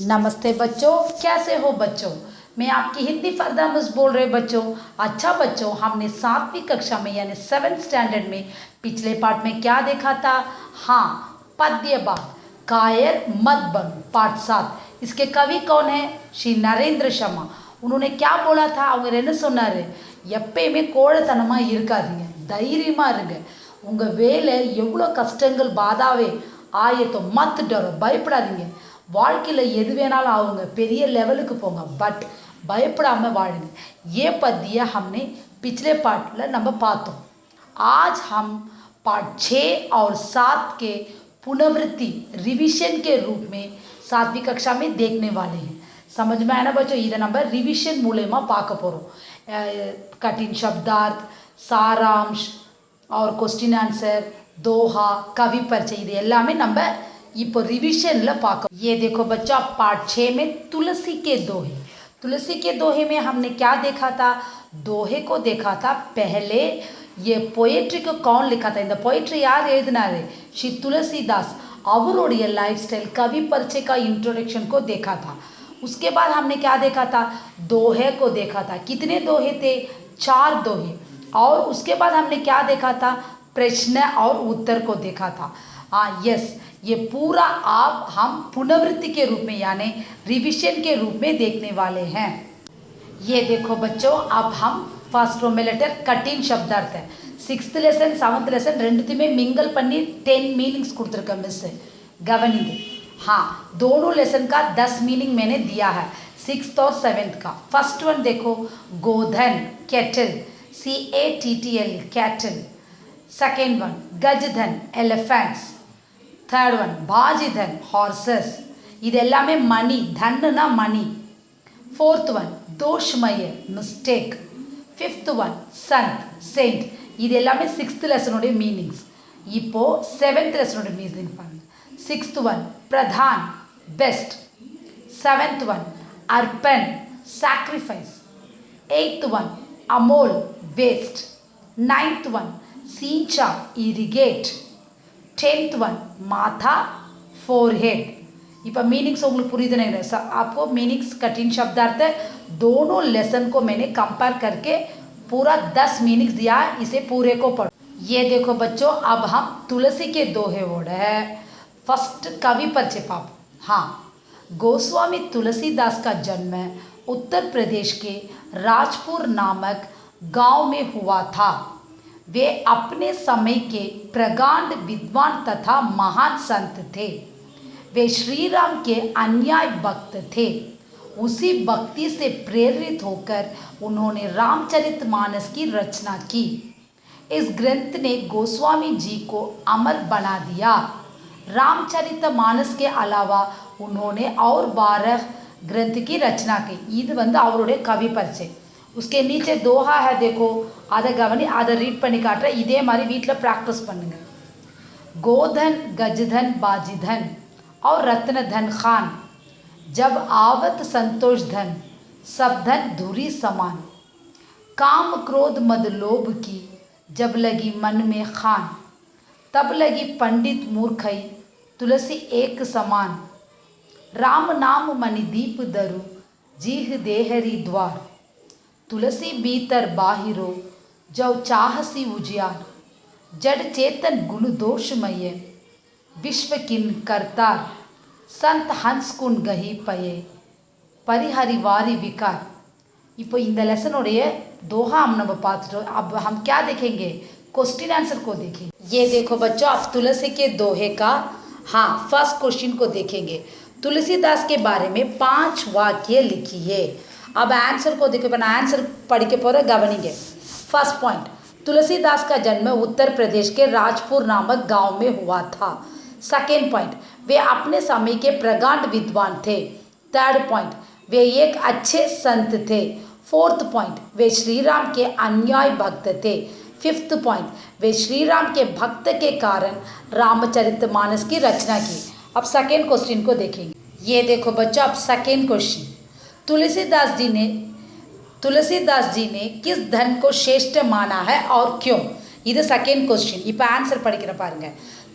नमस्ते बच्चों, कैसे हो बच्चों। मैं आपकी हिंदी फरदा मिस बोल रहे बच्चों। अच्छा बच्चों, हमने 7वीं कक्षा में यानी 7th स्टैंडर्ड में पिछले पार्ट में क्या देखा था। हाँ, पद्य बात कायर मत बनो पार्ट 7। इसके कवि कौन है? श्री नरेंद्र शर्मा। उन्होंने क्या बोला था? அவங்க என்ன சொன்னாரு? எப்பயுமே கோழைத்தனமா இருக்காதீங்க, தைரியமா இருங்க. உங்க வேலை எவ்வளோ கஷ்டங்கள் பாதாவே ஆயத்தம் மத் டरो பயப்படாதீங்க. வாழ்க்கையில் எது வேணாலும் ஆகுங்க, பெரிய லெவலுக்கு போங்க, பட் பயப்படாமல் வாழுங்க. ये पद्य हमने पिछले पार्ट में நம்ம பார்த்தோம். आज हम पार्ट 6 और 7 के पुनरावृत्ति रिवीजन के रूप में 7वीं कक्षा में देखने वाले हैं. समझ में आया ना बच्चों? इधर நம்ம रिवीजन மூலமா பார்க்க போகிறோம். कठिन शब्दार्थ, सारांश और क्वेश्चन आंसर, दोहा, कवि परिचय, இது எல்லாமே நம்ம இப்போ रिवीजन पाक. ये देखो बच्चों, पार्ट 6 में तुलसी के दोहे. तुलसी के दोहे में हमने क्या देखा था? दोहे को देखा था. पहले ये पोएट्री को कौन लिखा था? इन पोएट्री यार எழுதினாரு श्री तुलसीदास. அவருடைய लाइफ स्टाइल, कवि परिचय का इंट्रोडक्शन को देखा था. उसके बाद हमने क्या देखा था? दोहे को देखा था. कितने दोहे थे? 4 दोहे. और उसके बाद हमने क्या देखा था? प्रश्न और उत्तर को देखा था. यस, ये पूरा आप हम पुनरावृत्ति के रूप में यानी रिवीजन के रूप में देखने वाले हैं. ये देखो बच्चों, अब हम फर्स्ट रो में लेटर कठिन शब्दार्थ है. 6th लेसन 7th लेसन ரெண்டுத்தையுமே मिंगल பண்ணி 10 मीनिंग्स கொடுத்துருக்கேன் मिस, गवनिंगे. हाँ, दोनों लेसन का 10 मीनिंग मैंने दिया है, 6th और 7th का. फर्स्ट वन देखो, गोधन cattle, CATTL cattle. Second one गजधन एलिफेंट्स. थर्ड वन बाजीधन हॉर्सेस. இதெல்லாமே மணி, தன்னுனா மணி. फोर्थ वन दोषमय मिस्टेक. फिफ्थ वन संत सेंट. இது எல்லாமே 6th லெசனுடைய மீனிங்ஸ். இப்போ 7th லெசனுடைய மீனிங் பாருங்க. 6th वन प्रधान बेस्ट. 7th वन अर्पण सैक्रिफाइस. 8th वन अमोल वेस्ट. 9th वन सींचा इरिगेट. 10th वन माथा फोरहेड. இப்போ मीनिंग्स உங்களுக்கு புரியுது नहीं? आपको मीनिंग्स कठिन शब्दार्थ दोनों लेसन को मैंने कंपेयर करके पूरा 10 मीनिंग्स दिया है. इसे पूरे को पढ़ो. ये देखो बच्चों, अब हम तुलसी के दोहे वर्ड है. फर्स्ट कवि परिचय पाप. हाँ, गोस्वामी तुलसीदास का जन्म उत्तर प्रदेश के राजपुर नामक गांव में हुआ था. वे अपने समय के प्रगाढ़ विद्वान तथा महान संत थे. वे श्री राम के अन्याय भक्त थे. उसी भक्ति से प्रेरित होकर उन्होंने रामचरितमानस की रचना की. इस ग्रंथ ने गोस्वामी जी को अमर बना दिया. रामचरितमानस के अलावा उन्होंने और 12 ग्रंथ की रचना की. இது வந்து அவருடைய கவி परिचय. उसके नीचे दोहा है, देखो அதை கவனி, அதை ரீட் பண்ணி காட்டுறேன். இதே மாதிரி வீட்டில் ப்ராக்டிஸ் பண்ணுங்க. गोधन गजधन बाजीधन और रत्न धन खान, जब आवत संतोष धन सब धन धुरी समान. काम क्रोध मद लोभ की जब लगी मन में खान, तब लगी पंडित मूर्खई तुलसी एक समान. राम नाम मणि दीप दरु जीह देहरी द्वार, तुलसी भीतर बाहिरो जव चाहसी उजियार. जड़ चेतन गुण दोषमय विश्व किन करतार, संत हंस कुन गही पये परिहरिवारी विकार. இப்போ இந்த लेसनोடைய दोहा हम நம்ம பார்த்துட்டோம். अब हम क्या देखेंगे? क्वेश्चन आंसर को देखेंगे. ये देखो बच्चों, आप तुलसी के दोहे का हाँ फर्स्ट क्वेश्चन को देखेंगे. तुलसीदास के बारे में 5 वाक्य लिखिए. अब आंसर को देखो, बना आंसर पढ़ के पूरा गवनिंगे. फर्स्ट पॉइंट, तुलसीदास का जन्म उत्तर प्रदेश के राजपुर नामक गांव में हुआ था. सेकेंड पॉइंट, वे अपने समय के प्रगाढ़ विद्वान थे. थर्ड पॉइंट, वे एक अच्छे संत थे. फोर्थ पॉइंट, वे श्री राम के अन्याय भक्त थे. फिफ्थ पॉइंट, वे श्री राम के भक्त के कारण रामचरितमानस की रचना की. अब सेकेंड क्वेश्चन को देखेंगे. ये देखो बच्चों, अब सेकेंड क्वेश्चन, तुलसीदास जी ने किस धन को श्रेष्ठ माना है और क्यों? இது செகண்ட் क्वेश्चन. இப்போ ஆன்சர் படிக்கிற பாருங்க.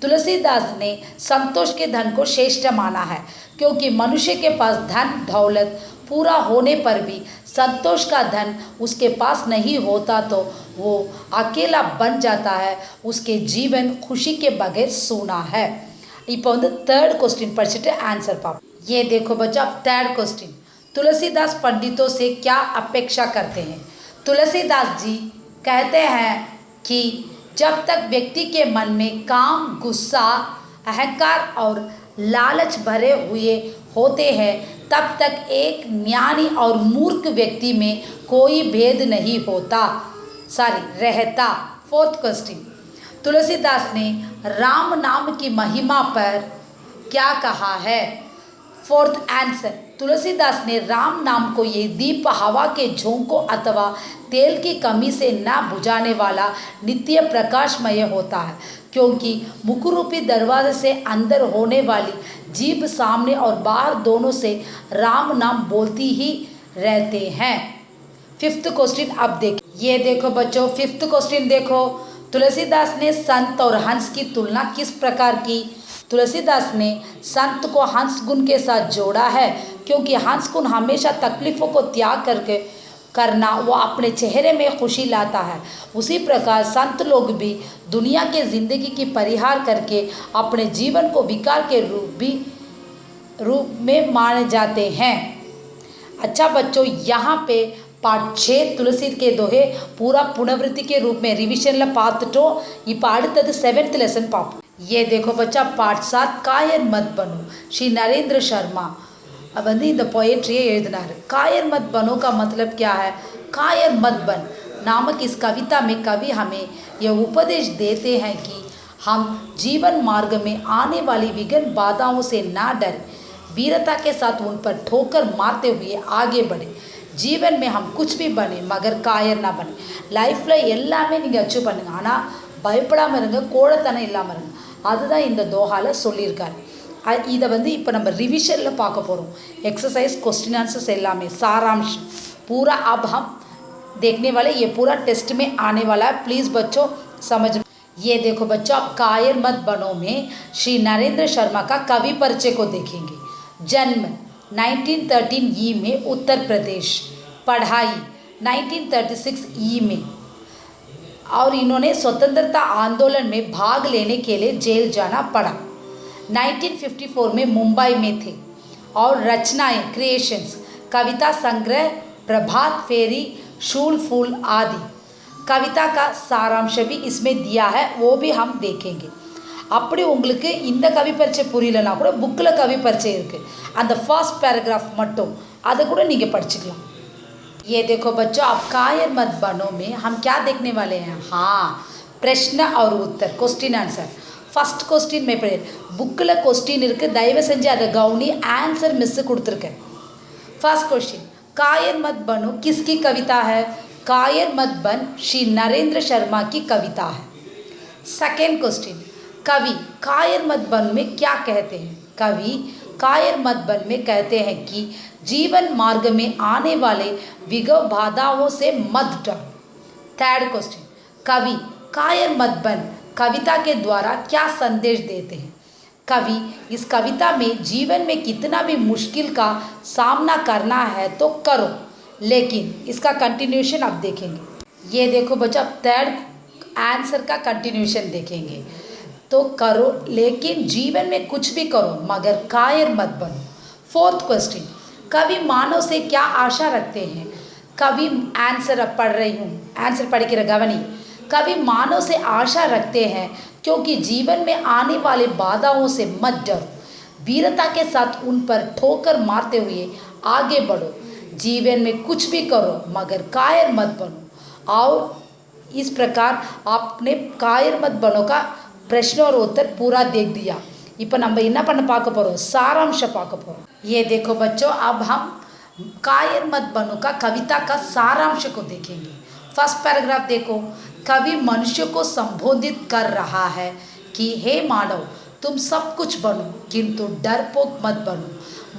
तुलसीदास ने संतोष के धन को श्रेष्ठ माना है, क्योंकि मनुष्य के पास धन दौलत पूरा होने पर भी संतोष का धन उसके पास नहीं होता तो वो अकेला बन जाता है, उसके जीवन खुशी के बगैर सूना है। இப்போ வந்து தேர்ட் क्वेश्चन படிச்சுட்டு आंसर पाओ। ये देखो बच्चों, अब थर्ड क्वेश्चन, तुलसीदास पंडितों से क्या अपेक्षा करते हैं। तुलसीदास जी कहते हैं कि जब तक व्यक्ति के मन में काम, गुस्सा, अहंकार और लालच भरे हुए होते हैं तब तक एक ज्ञानी और मूर्ख व्यक्ति में कोई भेद नहीं होता रहता। फोर्थ क्वेश्चन, तुलसीदास ने राम नाम की महिमा पर क्या कहा है। फोर्थ आंसर, तुलसीदास ने राम नाम को ये दीप हवा के झोंकों अथवा तेल की कमी से न बुझाने वाला नित्य प्रकाशमय होता है, क्योंकि मुखरूपी दरवाजे से अंदर होने वाली जीभ सामने और बाहर दोनों से राम नाम बोलती ही रहते हैं। फिफ्थ क्वेश्चन अब देखिए। ये देखो बच्चों, फिफ्थ क्वेश्चन देखो, तुलसीदास ने संत और हंस की तुलना किस प्रकार की। तुलसीदास ने संत को हंस गुण के साथ जोड़ा है, क्योंकि हंस गुण हमेशा तकलीफ़ों को त्याग करके करना वो अपने चेहरे में खुशी लाता है। उसी प्रकार संत लोग भी दुनिया के ज़िंदगी की परिहार करके अपने जीवन को विकार के रूप में माने जाते हैं। अच्छा बच्चों, यहाँ पे पार्ट 6 तुलसी के दोहे पूरा पुनरावृत्ति के रूप में रिविजन பார்த்துட்டோ இப்போ அடுத்தது 7th लेसन पापோம்। ये देखो बच्चा, पार्ट 7 कायर मत बनो, श्री नरेंद्र शर्मा வந்து இந்த पोएट्री எழுதினார்। कायर मत बनो का मतलब क्या है। कायर मत बन नामक इस कविता में कवि हमें यह उपदेश देते हैं कि हम जीवन मार्ग में आने वाली विघ्न बाधाओं से ना डरें, वीरता के साथ उन पर ठोकर मारते हुए आगे बढ़े। जीवन में हम कुछ भी बने मगर कायर ना बने। லைஃப்பில் எல்லாமே நீங்கள் அச்சீவ் பண்ணுங்கள், ஆனால் பயப்படாமல் இருங்க, கோழைத்தனம் இல்லாமல் இருங்க। அதுதான் இந்த தோஹாவில் சொல்லியிருக்காரு। இதை வந்து இப்போ நம்ம ரிவிஷனில் பார்க்க போகிறோம்। एक्सरसाइज क्वेश्चन आंसर्स எல்லாமே सारांश पूरा अब हम देखने वाले, ये पूरा टेस्ट में आने वाला है। प्लीज़ बच्चों समझ। ये देखो बच्चों, आप कायर मत बनो में श्री नरेंद्र शर्मा का कवि परिचय को देखेंगे। जन्म 1913 ई में उत्तर प्रदेश, पढ़ाई 1936 ई में, और इन्होंने स्वतंत्रता आंदोलन में भाग लेने के लिए जेल जाना पड़ा। 1954 में मुंबई में थे और रचनाएं क्रिएशंस, कविता संग्रह प्रभात फेरी, शूल फूल आदि। कविता का सारांश भी इसमें दिया है, वो भी हम देखेंगे। அப்படி உங்களுக்கு இந்த கவி பரிச்சை புரியலனா கூட புக்கில் கவி பரிச்சை இருக்குது, அந்த फर्स्ट पैराग्राफ மட்டும் அதை கூட நீங்கள் படிச்சுக்கலாம்। ये देखो बच्चों, अब कायर मत बनो में हम क्या देखने वाले हैं। हाँ, प्रश्न और उत्तर, क्वेश्चन आंसर। फर्स्ट क्वेश्चन में पढ़े புக்கில் क्वेश्चन இருக்குது, தயவு செஞ்சு அதை கவுனி, ஆன்சர் மிஸ் கொடுத்துருக்கேன்। फर्स्ट क्वेश्चन, कायर मत बनो किसकी कविता है। कायर मत बन श्री नरेंद्र शर्मा की कविता है। सेकेंड क्वेश्चन, कवि कायर मत बन में क्या कहते हैं। कवि कायर मत बन में कहते हैं कि जीवन मार्ग में आने वाले विघ्न बाधाओं से मत डरो। थर्ड क्वेश्चन, कवि कायर मत बन कविता के द्वारा क्या संदेश देते हैं। कवि इस कविता में जीवन में कितना भी मुश्किल का सामना करना है तो करो, लेकिन इसका कंटिन्यूशन अब देखेंगे। ये देखो बच्चा, थर्ड आंसर का कंटिन्यूशन देखेंगे। तो करो लेकिन जीवन में कुछ भी करो मगर कायर मत बनो। फोर्थ क्वेश्चन, कवि मानव से क्या आशा रखते हैं। कवि आंसर अब पढ़ रही हूँ, आंसर पढ़ के गवनी। कवि मानव से आशा रखते हैं क्योंकि जीवन में आने वाले बाधाओं से मत डरो, वीरता के साथ उन पर ठोकर मारते हुए आगे बढ़ो। जीवन में कुछ भी करो मगर कायर मत बनो। और इस प्रकार आपने कायर मत बनो का प्रश्न और उत्तर पूरा देख दिया। இப்போ நம்ம என்ன பண்ண பார்க்க போகிறோம், सारांश பார்க்க போகிறோம்। ये देखो बच्चों, अब हम कायर मत बनो का कविता का सारांश को देखेंगे। फर्स्ट पैराग्राफ देखो, कवि मनुष्य को संबोधित कर रहा है कि हे मानव, तुम सब कुछ बनो किंतु डरपोक मत बनो।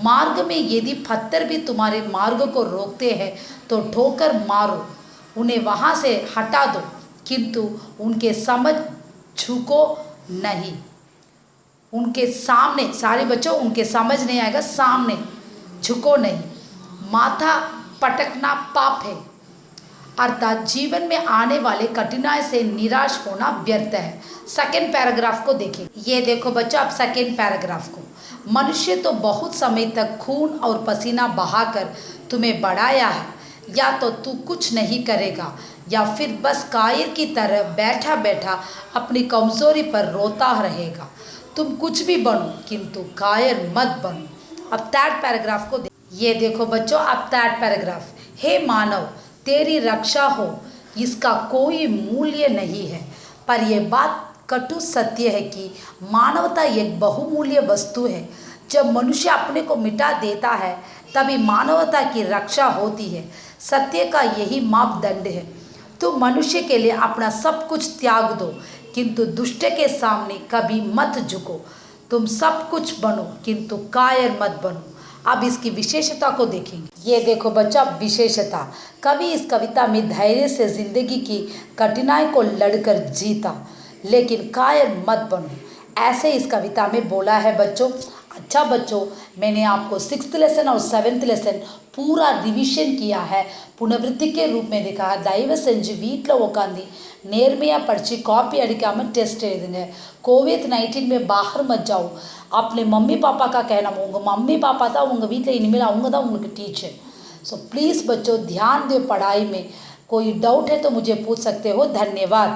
मार्ग में यदि पत्थर भी तुम्हारे मार्ग को रोकते हैं तो ठोकर मारो, उन्हें वहाँ से हटा दो, किंतु उनके समझ झुको नहीं। उनके सामने, सारे बच्चों उनके समझ नहीं आएगा, सामने झुको नहीं, माथा पटकना पाप है। अर्थात जीवन में आने वाले कठिनाई से निराश होना व्यर्थ है। सेकेंड पैराग्राफ को देखिए। ये देखो बच्चों, आप सेकेंड पैराग्राफ को। मनुष्य तो बहुत समय तक खून और पसीना बहाकर तुम्हें बढ़ाया है, या तो तू कुछ नहीं करेगा या फिर बस कायर की तरह बैठा बैठा अपनी कमजोरी पर रोता रहेगा। तुम कुछ भी बनो किंतु कायर मत बनो। अब थर्ड पैराग्राफ को ये देखो बच्चों, अब थर्ड पैराग्राफ। हे मानव, तेरी रक्षा हो इसका कोई मूल्य नहीं है, पर यह बात कटु सत्य है कि मानवता एक बहुमूल्य वस्तु है। जब मनुष्य अपने को मिटा देता है तभी मानवता की रक्षा होती है। सत्य का यही मापदंड है। तुम मनुष्य के लिए अपना सब कुछ त्याग दो, किंतु दुष्ट के सामने कभी मत झुको। तुम सब कुछ बनो किंतु कायर मत बनो। अब इसकी विशेषता को देखेंगे। ये देखो बच्चा, विशेषता। कवि इस कविता में धैर्य से जिंदगी की कठिनाई को लड़कर जीता, लेकिन कायर मत बनो, ऐसे इस कविता में बोला है बच्चों। अच्छा बच्चों, मैंने आपको 6th लेसन और 7th लेसन पूरा रिविजन किया है, पुनरावृत्ति के रूप में देखा है। தயவு செஞ்சு வீட்டில் உட்காந்து நேர்மையாக படித்து காப்பி அடிக்காமல் टेस्ट எழுதுங்க। कोविड-19 में बाहर मत जाओ। अपने मम्मी पापा का कहना, उंग मम्मी पापा था उंग வீட்டில் இனிமேல் அவங்க தான் உங்களுக்கு टीचर। सो प्लीज़ बच्चों ध्यान दो पढ़ाई में। कोई डाउट है तो मुझे पूछ सकते हो। धन्यवाद।